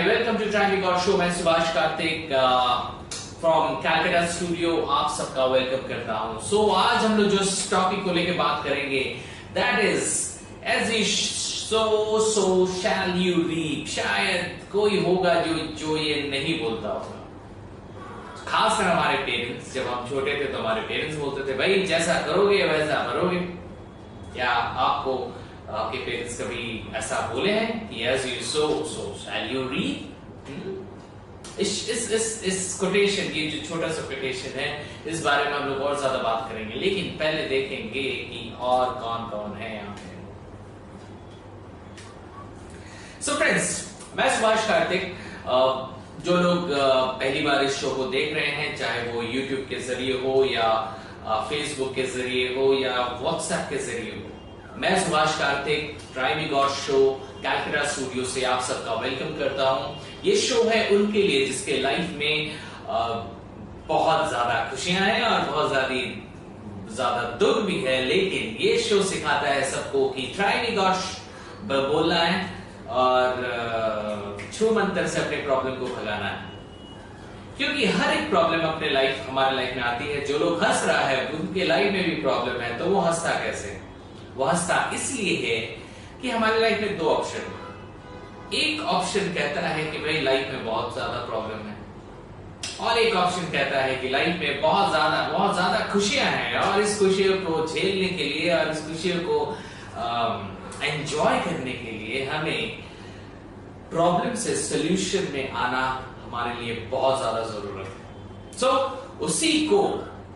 Welcome to try god show. मैं Subhash Kartik from Calcutta studio आप सबका वेलकम करता हूं। सो आज हम लोग जो टॉपिक को लेकर बात करेंगे that is as you sow shall you reap. शायद कोई होगा जो ये नहीं बोलता होगा, खासकर हमारे पेरेंट्स। जब हम छोटे थे तो हमारे पेरेंट्स बोलते थे भाई जैसा करोगे वैसा भरोगे। या आपको आपके पेरेंट्स कभी ऐसा बोले हैं कि as you sow shall you reap? इस कोटेशन, ये जो छोटा सा कोटेशन है, इस बारे में हम लोग और ज्यादा बात करेंगे, लेकिन पहले देखेंगे कि और कौन कौन है यहाँ पे। सो फ्रेंड्स, मैं सुभाष कार्तिक। जो लोग पहली बार इस शो को देख रहे हैं, चाहे वो यूट्यूब के जरिए हो या फेसबुक के जरिए हो या व्हाट्सएप के जरिए हो, मैं Subhash Kartik try me God show Calcutta studio से आप सबका वेलकम करता हूं। ये शो है उनके लिए जिसके लाइफ में बहुत ज्यादा खुशियां हैं और बहुत ज्यादा दुख भी है, लेकिन ये शो सिखाता है सबको कि ट्राई मी गॉड बोलना है और छू मंतर से अपने प्रॉब्लम को भगाना है। क्योंकि हर एक प्रॉब्लम हमारे लाइफ में आती है। जो लोग हंस रहा है उनके लाइफ में भी प्रॉब्लम है, तो वो हंसता कैसे? वो हंसता इसलिए है कि हमारे लाइफ में दो ऑप्शन है। एक ऑप्शन कहता है कि भाई लाइफ में बहुत ज्यादा प्रॉब्लम है, और एक ऑप्शन कहता है कि लाइफ में बहुत ज्यादा खुशियां हैं, और इस खुशियों को झेलने के लिए और इस खुशियों को एंजॉय करने के लिए हमें प्रॉब्लम से सोल्यूशन में आना हमारे लिए बहुत ज्यादा जरूरत है। सो उसी को,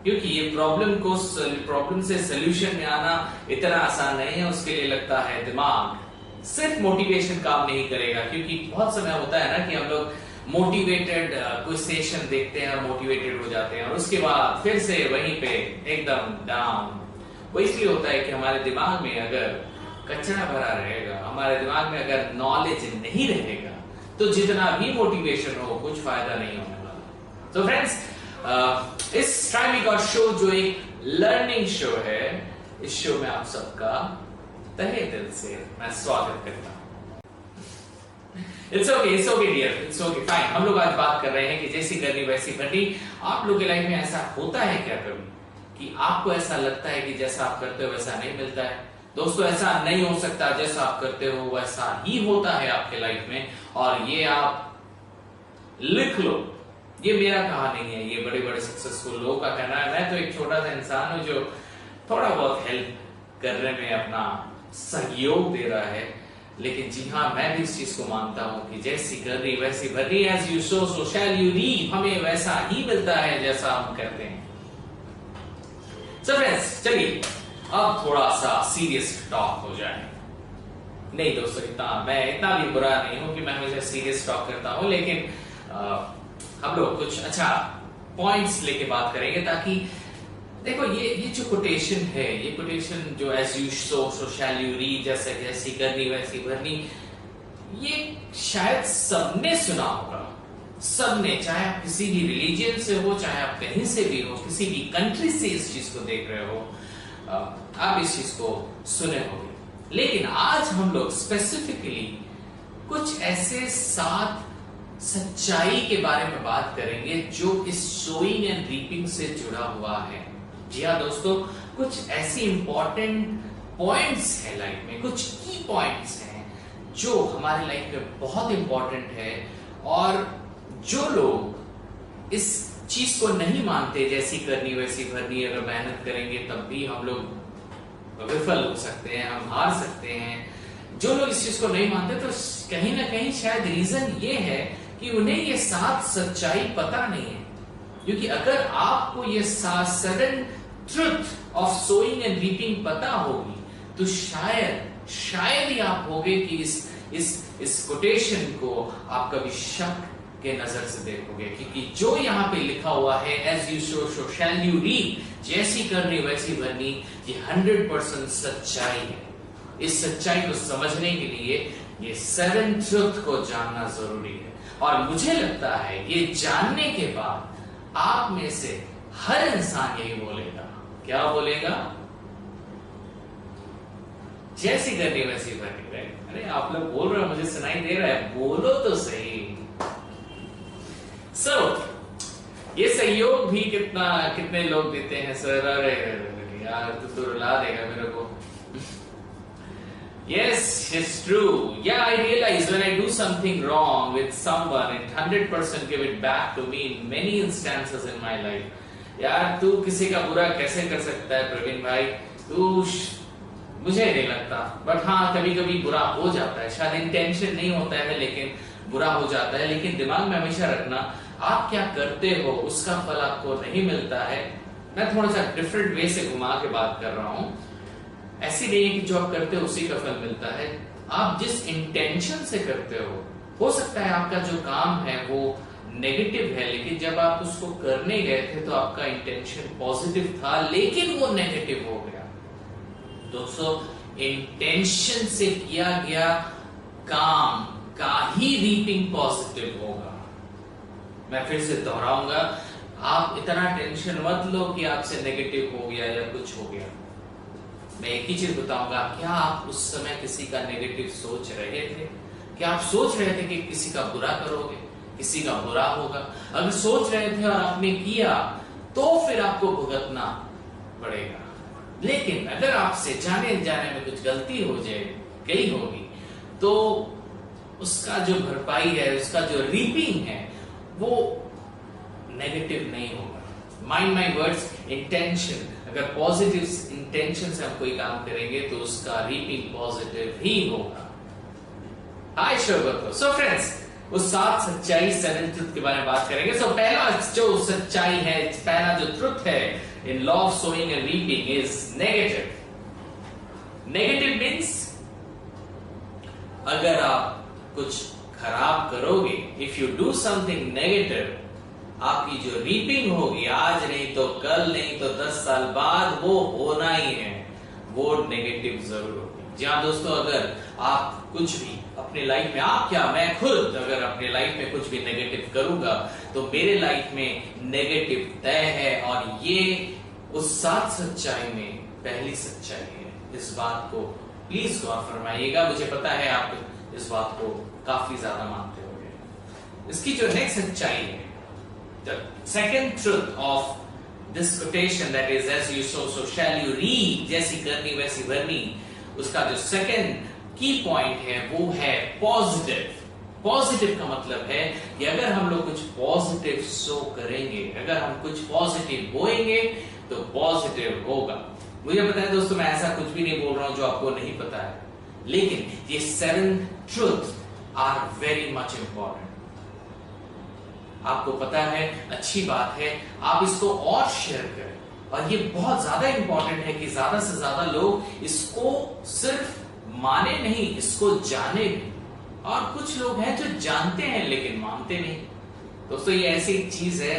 क्योंकि ये प्रॉब्लम से सोल्यूशन में आना इतना आसान नहीं है, उसके लिए लगता है दिमाग। सिर्फ मोटिवेशन काम नहीं करेगा, क्योंकि बहुत समय होता है ना कि हम लोग मोटिवेटेड कोई सेशन देखते हैं और मोटिवेटेड हो जाते हैं, और उसके बाद फिर से वहीं पे एकदम डाउन। वो इसलिए होता है कि हमारे दिमाग में अगर कचरा भरा रहेगा, हमारे दिमाग में अगर नॉलेज नहीं रहेगा, तो जितना भी मोटिवेशन हो कुछ फायदा नहीं होने वाला। तो फ्रेंड्स, इस ट्राई मी गॉड शो जो एक लर्निंग शो है, इस शो में आप सबका तहे दिल से मैं स्वागत करता हूं। It's okay dear, it's okay fine. हम लोग आज बात कर रहे हैं कि जैसी करनी वैसी भरनी। आप लोग की लाइफ में ऐसा होता है क्या कभी कि आपको ऐसा लगता है कि जैसा आप करते हो वैसा नहीं मिलता है? दोस्तों, ऐसा नहीं हो सकता। जैसा आप करते हो वैसा ही होता है आपके लाइफ में, और ये आप लिख लो। ये मेरा कहा नहीं है, ये बड़े बड़े सक्सेसफुल लोगों का कहना है। मैं तो एक छोटा सा इंसान हूं जो थोड़ा बहुत हेल्प करने में अपना सहयोग दे रहा है, लेकिन जी हाँ, मैं भी इस चीज को मानता हूं कि जैसी करनी वैसी भरनी। As you sow shall you reap. हमें वैसा ही मिलता है जैसा हम करते हैं। सो फ्रेंड्स, चलिए अब थोड़ा सा सीरियस टॉक हो जाए। नहीं दोस्तों, मैं इतना भी बुरा नहीं हूं कि मैं हमेशा सीरियस टॉक करता हूं, लेकिन हम लोग कुछ अच्छा पॉइंट्स लेके बात करेंगे, ताकि देखो ये जो कोटेशन है, ये कोटेशन जो as you sow shall you reap, जैसी करनी वैसी भरनी, ये शायद सबने सुना होगा। सबने, चाहे आप किसी भी रिलीजन से हो, चाहे आप कहीं से भी हो, किसी भी कंट्री से इस चीज को देख रहे हो, आप इस चीज को सुने होंगे। लेकिन आज हम लोग स्पेसिफिकली कुछ ऐसे 7 सच्चाई के बारे में बात करेंगे जो इस सोइंग एंड रीपिंग से जुड़ा हुआ है। जी हाँ दोस्तों, कुछ ऐसी इंपॉर्टेंट पॉइंट्स है लाइफ में, कुछ की पॉइंट्स हैं जो हमारी लाइफ में बहुत इंपॉर्टेंट है, और जो लोग इस चीज को नहीं मानते, जैसी करनी वैसी भरनी, अगर मेहनत करेंगे तब भी हम लोग विफल हो सकते हैं, हम हार सकते हैं। जो लोग इस चीज को नहीं मानते, तो कहीं ना कहीं शायद रीजन ये है कि उन्हें ये 7 सच्चाई पता नहीं है। क्योंकि अगर आपको ये 7 truth of sowing and reaping पता होगी, तो शायद ही आप होगे कि इस कोटेशन को आप कभी शक के नजर से देखोगे। क्योंकि जो यहाँ पे लिखा हुआ है as you sow shall you reap, जैसी करनी वैसी भरनी, ये 100% सच्चाई है। इस सच्चाई को समझने के लिए ये 7 ट्रुथ को जानना जरूरी है, और मुझे लगता है ये जानने के बाद आप में से हर इंसान यही बोलेगा। क्या बोलेगा? जैसी करनी वैसी भरनी। अरे आप लोग बोल रहे हो, मुझे सुनाई दे रहा है, बोलो तो सही। सहयोग भी कितने लोग देते हैं सर, अरे यार तो रुला देगा मेरे को। Yes, it's true. Yeah, I realize when I do something wrong with someone, it 100% give it back to me in many instances in my life. यार तू किसी का बुरा कैसे कर सकता है प्रवीण भाई, मुझे नहीं लगता, बट हाँ कभी कभी बुरा हो जाता है, शायद इंटेंशन नहीं होता है लेकिन बुरा हो जाता है। लेकिन दिमाग में हमेशा रखना, आप क्या करते हो उसका फल आपको नहीं मिलता है। मैं थोड़ा सा डिफरेंट वे से घुमा के बात कर रहा हूं, ऐसी नहीं है कि जो आप करते हो उसी का फल मिलता है। आप जिस इंटेंशन से करते हो सकता है आपका जो काम है वो नेगेटिव है, लेकिन जब आप उसको करने गए थे तो आपका इंटेंशन पॉजिटिव था, लेकिन वो नेगेटिव हो गया। दोस्तों, इंटेंशन से किया गया काम का ही रीपिंग पॉजिटिव होगा। मैं फिर से दोहराऊंगा, आप इतना टेंशन मत लो कि आपसे नेगेटिव हो गया या कुछ हो गया। मैं एक ही चीज बताऊंगा, क्या आप उस समय किसी का नेगेटिव सोच रहे थे? क्या आप सोच रहे थे कि किसी का बुरा करोगे, किसी का बुरा होगा? अगर सोच रहे थे और आपने किया तो फिर आपको भुगतना पड़ेगा। लेकिन अगर आपसे जाने जाने में कुछ गलती हो गई होगी तो उसका जो भरपाई है, उसका जो रीपिंग है वो नेगेटिव नहीं होगा। माइंड माय वर्ड्स, इंटेंशन, अगर पॉजिटिव इंटेंशन से हम कोई काम करेंगे तो उसका रीपिंग पॉजिटिव ही होगा। हाय शोभत। सो फ्रेंड्स, उस 7 सच्चाई 7 ट्रुथ के बारे में बात करेंगे। सो पहला जो सच्चाई है, पहला जो ट्रुथ है in law of sowing and reaping is negative. Negative means अगर आप कुछ खराब करोगे, if you do something negative, आपकी जो रीपिंग होगी आज नहीं तो कल नहीं तो 10 साल बाद वो होना ही है, वो नेगेटिव जरूर होगी। जी हाँ दोस्तों, अगर आप कुछ भी अपने लाइफ में, आप क्या, मैं खुद अगर अपने लाइफ में कुछ भी नेगेटिव करूंगा तो मेरे लाइफ में नेगेटिव तय है, और ये उस 7 सच्चाई में पहली सच्चाई है। इस बात को प्लीज गौर फरमाइएगा, मुझे पता है आप इस बात को काफी ज्यादा मानते होंगे। इसकी जो नेक्स्ट सच्चाई है, the second truth of this quotation, that is as you sow so shall you reap, जैसी करनी वैसी भरनी, उसका जो सेकंड की पॉइंट है वो है पॉजिटिव। पॉजिटिव का मतलब है कि अगर हम लोग कुछ पॉजिटिव सो करेंगे, अगर हम कुछ पॉजिटिव बोएंगे तो पॉजिटिव होगा। मुझे पता है दोस्तों, मैं ऐसा कुछ भी नहीं बोल रहा हूं जो आपको नहीं पता है, लेकिन ये 7 truth are very much important. आपको पता है, अच्छी बात है, आप इसको और शेयर करें, और ये बहुत ज्यादा इंपॉर्टेंट है कि ज्यादा से ज्यादा लोग इसको सिर्फ माने नहीं, इसको जाने भी। और कुछ लोग हैं जो जानते हैं लेकिन मानते नहीं। दोस्तों, ये ऐसी चीज है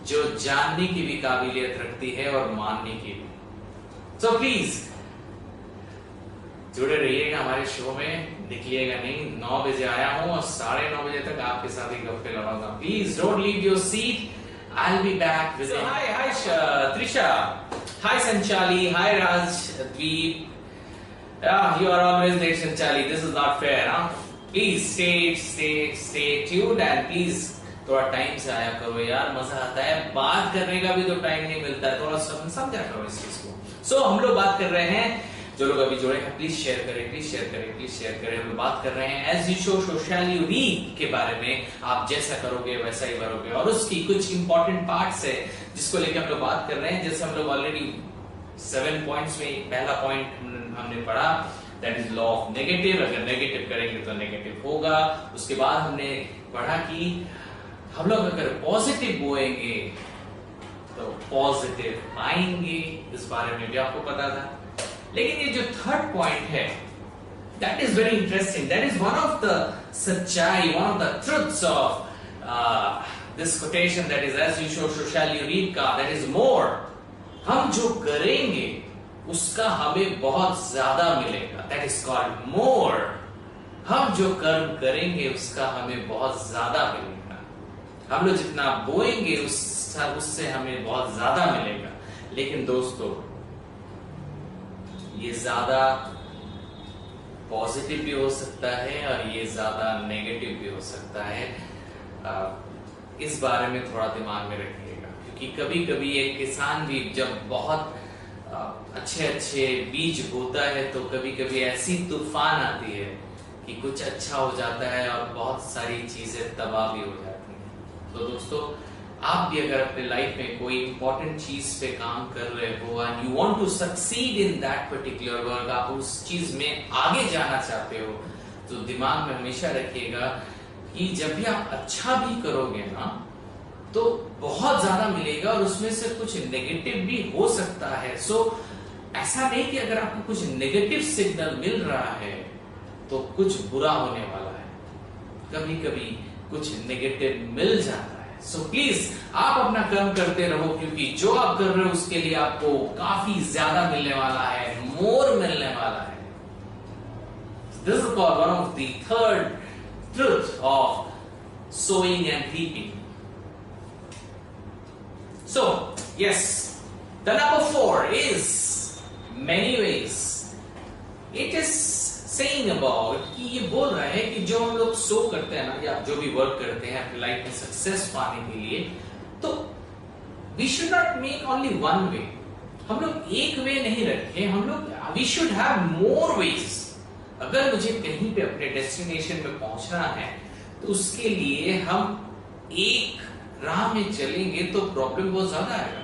जो जानने की भी काबिलियत रखती है और मानने की भी। सो प्लीज जुड़े रहिएगा हमारे शो में, निकलिएगा नहीं। 9 बजे आया हूं और 9:30 बजे तक आपके साथ ही गप्पे लड़ाऊंगा। Please don't leave your seat, I will be back with. Hi Trisha, hi Sanchali, hi Rajdeep. You are always late, Sanchali. This is not fair, huh? Please stay tuned and please थोड़ा टाइम से आया करो यार, मजा आता है। बात करने का भी तो टाइम नहीं मिलता है, थोड़ा समझा करो इस चीज को। सो हम लोग बात कर रहे हैं, जो लोग अभी जुड़े हैं प्लीज शेयर करें, प्लीज शेयर करें, प्लीज शेयर करें। हम लोग बात कर रहे हैं as you show so shall you reap के बारे में। आप जैसा करोगे वैसा ही भरोगे, और उसकी कुछ इंपॉर्टेंट पार्ट्स है जिसको लेकर हम लोग बात कर रहे हैं। जैसे हम लोग ऑलरेडी 7 पॉइंट्स में पहला पॉइंट हमने पढ़ा, that is law of negative. अगर नेगेटिव करेंगे तो नेगेटिव होगा। उसके बाद हमने पढ़ा कि हम लोग अगर पॉजिटिव बोएंगे तो पॉजिटिव पाएंगे, इस बारे में भी आपको पता था। लेकिन ये जो थर्ड पॉइंट है, that is very interesting. That is one of the सच्चाई, one of the truths of this quotation, that is as you show so shall you reap का, दैट इज मोर। हम जो करेंगे उसका हमें बहुत ज्यादा मिलेगा, दैट इज कॉल्ड मोर। हम जो कर्म करेंगे उसका हमें बहुत ज्यादा मिलेगा। हम लोग जितना बोएंगे उससे हमें बहुत ज्यादा मिलेगा। लेकिन दोस्तों, ये ज्यादा पॉजिटिव भी हो सकता है और ये ज्यादा नेगेटिव भी हो सकता है। इस बारे में थोड़ा दिमाग में रखिएगा, क्योंकि कभी कभी एक किसान भी जब बहुत अच्छे अच्छे बीज बोता है तो कभी कभी ऐसी तूफान आती है कि कुछ अच्छा हो जाता है और बहुत सारी चीजें तबाह भी हो जाती हैं। तो दोस्तों, आप भी अगर अपने लाइफ में कोई इंपॉर्टेंट चीज पे काम कर रहे हो and you want to succeed in that particular work, आप उस चीज में आगे जाना चाहते हो, तो दिमाग में हमेशा रखिएगा कि जब भी आप अच्छा भी करोगे ना तो बहुत ज्यादा मिलेगा और उसमें से कुछ नेगेटिव भी हो सकता है। सो ऐसा नहीं कि अगर आपको कुछ नेगेटिव सिग्नल मिल रहा है तो कुछ बुरा होने वाला है, कभी कभी कुछ नेगेटिव मिल जाता है। सो प्लीज आप अपना कर्म करते रहो, क्योंकि जो आप कर रहे हो उसके लिए आपको काफी ज्यादा मिलने वाला है, मोर मिलने वाला है। This is called one of the third truth of sowing and reaping. So, yes, the number 4 is many ways. It is saying about कि ये बोल रहा है कि जो हम लोग सो करते हैं ना, या जो भी वर्क करते हैं अपनी लाइफ में सक्सेस पाने के लिए, तो we should not make only one way. हम लोग एक वे नहीं रखें, हम लोग we should have more ways. अगर मुझे कहीं पे अपने डेस्टिनेशन में पहुंचना है तो उसके लिए हम एक राह में चलेंगे तो प्रॉब्लम बहुत ज्यादा आएगा।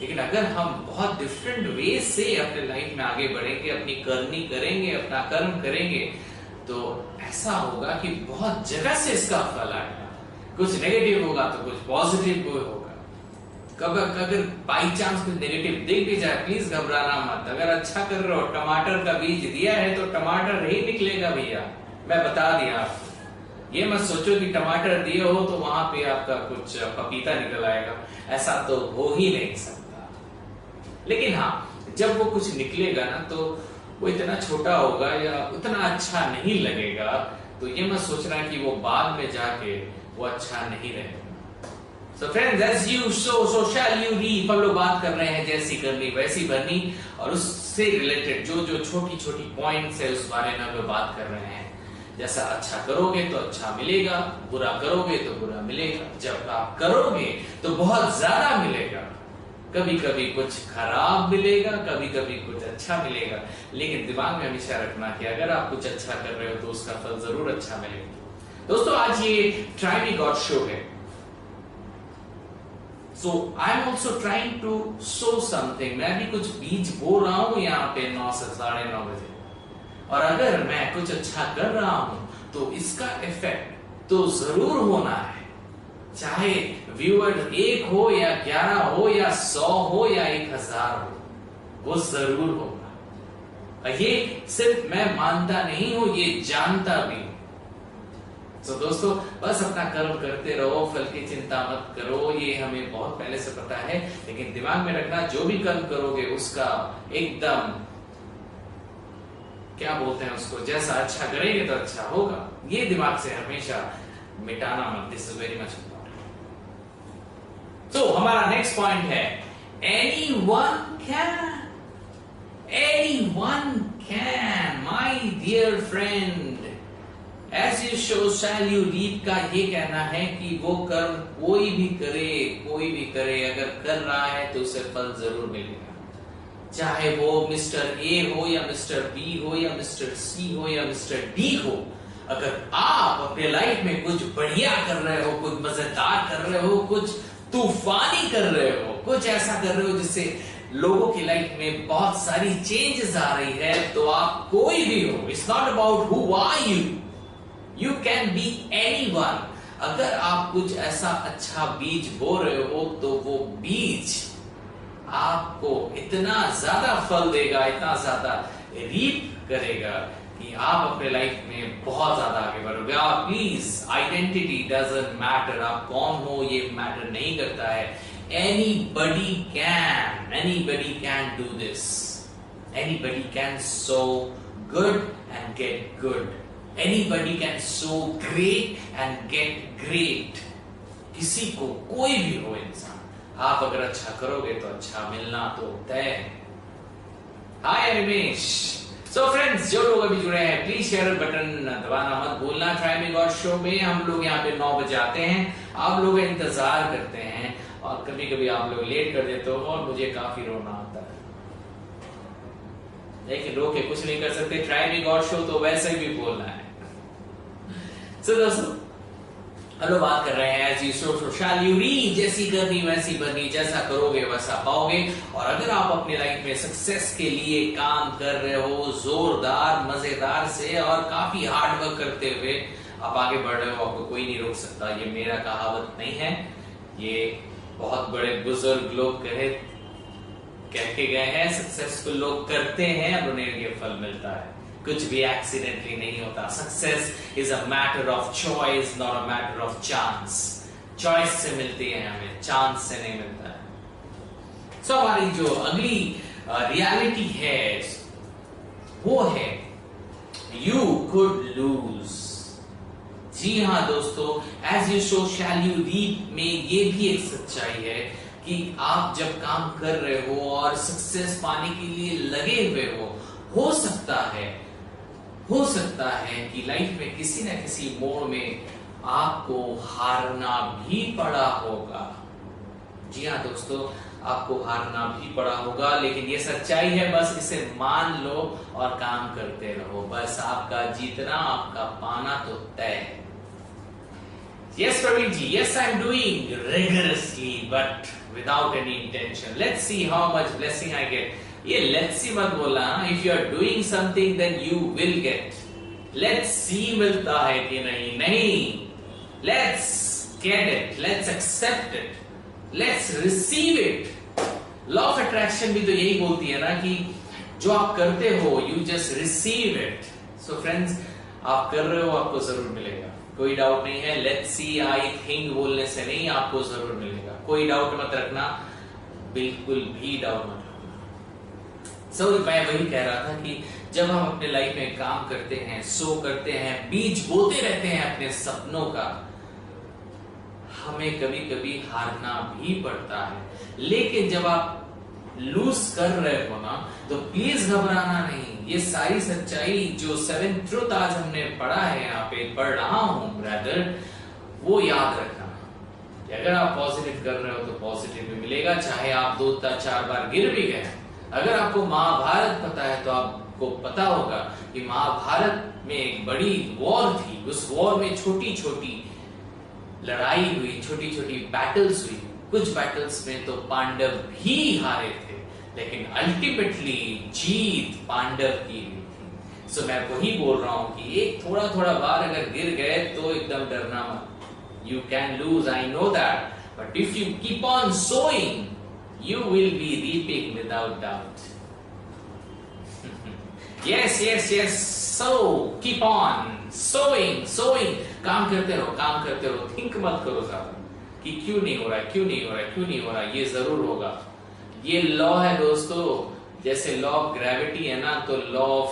लेकिन अगर हम बहुत डिफरेंट वे से अपने लाइफ में आगे बढ़ेंगे, अपनी करनी करेंगे, अपना कर्म करेंगे, तो ऐसा होगा कि बहुत जगह से इसका फल आएगा। कुछ नेगेटिव होगा तो कुछ पॉजिटिव होगा। अगर बाई चांस कुछ नेगेटिव दिख भी जाए, प्लीज घबराना मत। अगर अच्छा कर रहे हो, टमाटर का बीज दिया है तो टमाटर ही निकलेगा भैया, मैं बता दिया आपको। ये मत सोचो कि टमाटर दिए हो तो वहां पे आपका कुछ पपीता निकल आएगा, ऐसा तो हो ही नहीं सकता। लेकिन हाँ, जब वो कुछ निकलेगा ना तो वो इतना छोटा होगा या उतना अच्छा नहीं लगेगा, तो ये मत सोचना कि वो बाद में जाके वो अच्छा नहीं रहेगा। So friends, as you sow, so shall you reap। हम लोग बात कर रहे हैं जैसी करनी वैसी भरनी, और उससे रिलेटेड जो जो छोटी छोटी पॉइंट्स है उस बारे में हम लोग बात कर रहे हैं। जैसा अच्छा करोगे तो अच्छा मिलेगा, बुरा करोगे तो बुरा मिलेगा। जब आप करोगे तो बहुत ज्यादा मिलेगा, कभी कभी कुछ खराब मिलेगा, कभी कभी कुछ अच्छा मिलेगा। लेकिन दिमाग में हमेशा रखना कि अगर आप कुछ अच्छा कर रहे हो तो उसका फल जरूर अच्छा मिलेगा। दोस्तों, आज ये ट्राई मी गॉड शो है। So I'm also trying to sow something। मैं भी कुछ बीज बो रहा हूं यहाँ पे 9 से 9:30 बजे, और अगर मैं कुछ अच्छा कर रहा हूं तो इसका इफेक्ट तो जरूर होना है, चाहे व्यूअर 1 हो या 11 हो या 100 हो या 1000 हो, वो जरूर होगा। ये सिर्फ मैं मानता नहीं हूं, ये जानता भी हूं। तो दोस्तों, बस अपना कर्म करते रहो, फल की चिंता मत करो, ये हमें बहुत पहले से पता है। लेकिन दिमाग में रखना, जो भी कर्म करोगे उसका एकदम क्या बोलते हैं उसको, जैसा अच्छा करेंगे तो अच्छा होगा, ये दिमाग से हमेशा मिटाना मत। This is very much important. तो हमारा नेक्स्ट पॉइंट है anyone can my dear friend। As you sow shall you reap का ये कहना है कि वो कर्म कोई भी करे, अगर कर रहा है तो उसे फल जरूर मिलेगा। चाहे वो मिस्टर ए हो या मिस्टर बी हो या मिस्टर सी हो या मिस्टर डी हो, अगर आप अपने लाइफ में कुछ बढ़िया कर रहे हो, कुछ मजेदार कर रहे हो, कुछ तूफानी कर रहे हो, कुछ ऐसा कर रहे हो जिससे लोगों की लाइफ में बहुत सारी चेंजेस आ रही है, तो आप कोई भी हो, it's not about who are you can be anyone. अगर आप कुछ ऐसा अच्छा बीज बो रहे हो तो वो बीज आपको इतना ज्यादा फल देगा, इतना ज्यादा रीप करेगा कि आप अपने लाइफ में बहुत ज्यादा आगे बढ़ोगे। आप प्लीज, आइडेंटिटी डजंट मैटर, आप कौन हो ये मैटर नहीं करता है। anybody can do this। anybody can sow good and get good। anybody can sow great and get great। किसी को, कोई भी हो इंसान, आप अगर अच्छा करोगे तो अच्छा मिलना तो तय है। हाय रमेश। सो फ्रेंड्स, जो लोग अभी जुड़े हैं प्लीज शेयर बटन दबाना मत भूलना। ट्राई मी गॉड शो में हम लोग यहाँ पे 9 बजे आते हैं, आप लोग इंतजार करते हैं। और कभी कभी आप लोग लेट कर देते हो और मुझे काफी रोना आता है, लेकिन रो के कुछ नहीं कर सकते। ट्राई मी गॉड शो तो वैसे भी बोलना है। So, दोस्तों हम लोग बात कर रहे हैं as you sow shall you read, जैसी करनी वैसी बननी, जैसा करोगे वैसा पाओगे। और अगर आप अपने लाइफ में सक्सेस के लिए काम कर रहे हो जोरदार मजेदार से और काफी हार्ड वर्क करते हुए आप आगे बढ़ रहे हो, आपको कोई नहीं रोक सकता। ये मेरा कहावत नहीं है, ये बहुत बड़े बुजुर्ग लोग कह के गए हैं। सक्सेसफुल लोग करते हैं और उन्हें ये फल मिलता है, कुछ भी एक्सीडेंटली नहीं होता। Success is a matter of choice, not a matter of chance. Choice से मिलती है हमें, चांस से नहीं मिलता है। सो हमारी जो अगली रियलिटी है वो है यू कुड लूज। जी हाँ दोस्तों, as you sow shall you reap में ये भी एक सच्चाई है कि आप जब काम कर रहे हो और सक्सेस पाने के लिए लगे हुए हो सकता है कि लाइफ में किसी न किसी मोड़ में आपको हारना भी पड़ा होगा। जी हाँ दोस्तों, आपको हारना भी पड़ा होगा, लेकिन ये सच्चाई है, बस इसे मान लो और काम करते रहो। बस आपका जीतना, आपका पाना तो तय है। Yes, Praveen ji. Yes, I'm doing rigorously, but without any intention. Let's see how much blessing I get. ये let's see मत बोला। If you are doing something, then you will get. Let's see मिलता है कि नहीं। Let's get it. Let's accept it. Let's receive it. Law of attraction भी तो यही बोलती है ना कि जो आप करते हो, you just receive it. So friends, आप कर रहे हो, आपको जरूर मिलेगा, कोई डाउट नहीं है। लेट्स सी, आई थिंक बोलने से नहीं, आपको जरूर मिलेगा, कोई डाउट मत रखना, बिल्कुल भी डाउट मत रखना। मैं वही कह रहा था कि जब हम अपने लाइफ में काम करते हैं, सो करते हैं, बीज बोते रहते हैं अपने सपनों का, हमें कभी कभी हारना भी पड़ता है। लेकिन जब आप लूज कर रहे हो ना, तो प्लीज घबराना नहीं। ये सारी सच्चाई जो 7 ट्रुथ आज हमने पढ़ा है, यहाँ पे पढ़ रहा हूं ब्रदर, वो याद रखना कि अगर आप पॉजिटिव कर रहे हो तो पॉजिटिव भी मिलेगा, चाहे आप 2-4 बार गिर भी गए। अगर आपको महाभारत पता है तो आपको पता होगा कि महाभारत में एक बड़ी वॉर थी, उस वॉर में छोटी छोटी लड़ाई हुई, छोटी छोटी बैटल्स हुई। कुछ बैटल्स में तो पांडव भी हारे थे, लेकिन अल्टीमेटली जीत पांडव की हुई थी। सो मैं वही बोल रहा हूं कि एक थोड़ा बार अगर गिर गए तो एकदम डरना मत। You can lose, I know that, but if you keep on sowing, you will be reaping without doubt. yes, so keep on sowing. काम करते रहो, थिंक मत करो ज्यादा कि क्यों नहीं हो रहा है, ये जरूर होगा। ये लॉ है दोस्तों, जैसे लॉ ऑफ ग्रेविटी है ना, तो law of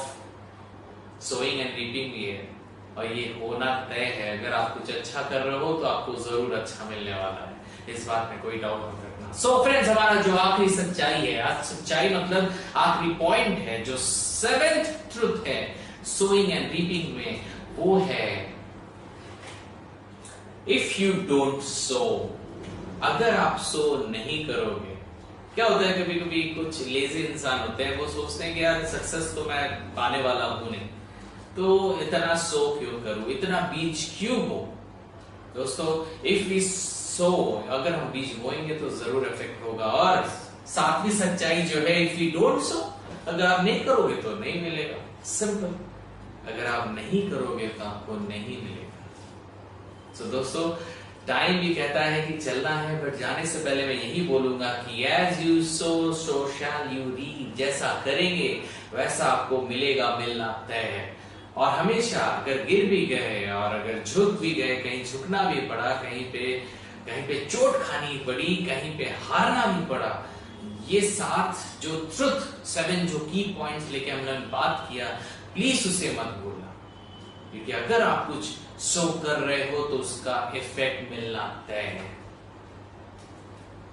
sowing and reaping भी है, और ये होना तय है। अगर आप कुछ अच्छा कर रहे हो तो आपको जरूर अच्छा मिलने वाला है, इस बात में कोई डाउट मत रखना। सो फ्रेंड्स, हमारा जो आखिरी सच्चाई है, आज सच्चाई मतलब आखिरी पॉइंट है, जो 7th ट्रुथ है सोइंग एंड रीपिंग में, वो है इफ यू डोंट सो, अगर आप सो नहीं करोगे। क्या होता है, कभी कभी कुछ लेजी इंसान होते हैं, वो सोचते हैं कि यार सक्सेस तो मैं पाने वाला हूं नहीं, तो इतना सो क्यों करूं, इतना बीज क्यों बो। दोस्तों, इफ वी सो, अगर हम बीज बोएंगे तो जरूर इफेक्ट होगा। और सातवीं सच्चाई जो है, इफ यू डोंट सो, अगर आप नहीं करोगे तो नहीं मिलेगा, सिंपल। अगर आप नहीं करोगे तो आपको नहीं मिलेगा। तो दोस्तों, टाइम भी कहता है कि चलना है, बट जाने से पहले मैं यही बोलूंगा कि as you sow so shall you reap. जैसा करेंगे वैसा आपको मिलेगा, मिलना तय है। और हमेशा अगर गिर भी गए और अगर झुक भी गए, कहीं झुकना भी पड़ा, कहीं पे चोट खानी पड़ी, कहीं पे हारना भी पड़ा, ये 7 जो ट्रुथ, 7 जो की पॉइंट्स लेके हमने बात किया, प्लीज उसे मत भूलना, क्योंकि अगर आप कुछ सो कर रहे हो तो उसका इफेक्ट मिलना तय है।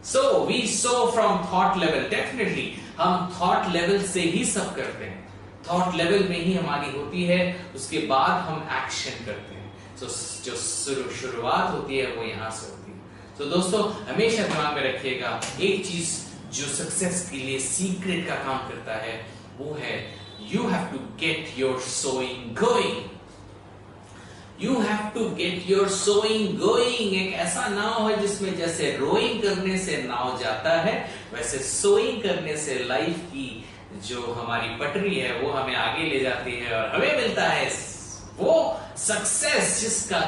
So we sow from thought level, definitely हम थॉट लेवल से ही सब करते हैं, थॉट लेवल में ही हमारी होती है, उसके बाद हम एक्शन करते हैं। सो जो शुरुआत होती है वो यहां से होती है। तो दोस्तों हमेशा दिमाग में रखिएगा, एक चीज जो सक्सेस के लिए सीक्रेट का काम करता है वो है you have to get your sowing going. You have to get your sowing going. एक ऐसा नाव है जिसमें जैसे रोइंग करने से नाव जाता है, वैसे सोइंग करने से लाइफ की जो हमारी पटरी है वो हमें आगे ले जाती है और हमें मिलता है वो सक्सेस जिसका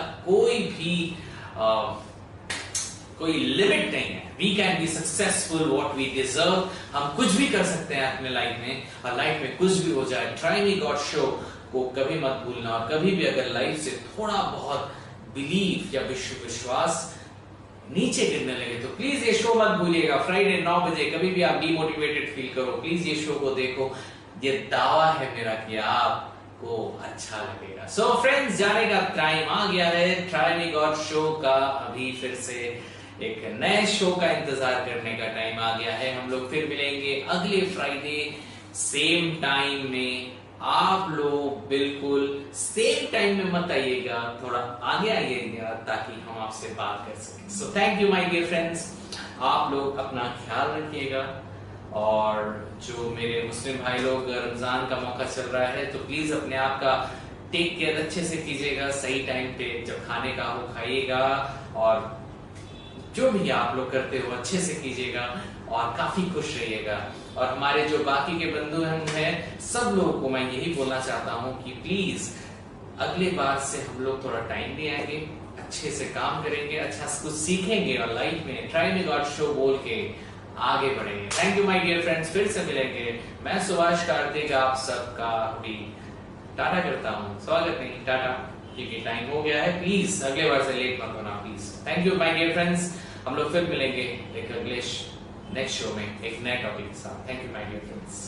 कोई लिमिट नहीं है। We can be successful what we deserve. हम कुछ भी कर सकते हैं अपने लाइफ में, और लाइफ में कुछ भी हो जाए, ट्राई मी गॉड शो को कभी मत भूलना। और कभी भी अगर लाइफ से थोड़ा बहुत बिलीव या विश्वास नीचे गिरने लगे तो प्लीज ये शो मत भूलिएगा। फ्राइडे 9 बजे कभी भी आप डीमोटिवेटेड फील करो, प्लीज ये शो को देखो। ये दावा है मेरा कि आपको अच्छा लगेगा। सो फ्रेंड्स, जाने का टाइम आ गया है। ट्राई मी गॉड शो का अभी फिर से एक नए शो का इंतजार करने का टाइम आ गया है। हम लोग फिर मिलेंगे अगले फ्राइडे सेम टाइम में। आप लोग बिल्कुल सेम टाइम में मत आइएगा, थोड़ा आगे आइएगा ताकि हम आपसे बात कर सकें। So thank you my dear friends. आप लोग अपना ख्याल रखिएगा, और जो मेरे मुस्लिम भाई लोग, रमजान का मौका चल रहा है तो प्लीज अपने आप का टेक केयर अच्छे से कीजिएगा। सही टाइम पे जब खाने का हो खाइएगा, और जो भी आप लोग करते हो अच्छे से कीजिएगा और काफी खुश रहिएगा। और हमारे जो बाकी के बंधु हैं सब लोगों को मैं यही बोलना चाहता हूं कि प्लीज अगले बार से हम लोग थोड़ा टाइम भी आएंगे, अच्छे से काम करेंगे, अच्छा कुछ सीखेंगे और लाइफ में ट्राई मी गॉड शो बोल के आगे बढ़ेंगे। Thank you my dear friends. फिर से मिलेंगे। मैं सुभाष कार्तिक आप सबका भी टाटा करता हूँ। स्वागत नहीं, टाटा, क्योंकि टाइम हो गया है। प्लीज अगले बार से लेट मत होना please. Thank you my dear friends. हम लोग फिर मिलेंगे एक अगले नेक्स्ट शो में एक नए टॉपिक के साथ। Thank you my dear friends.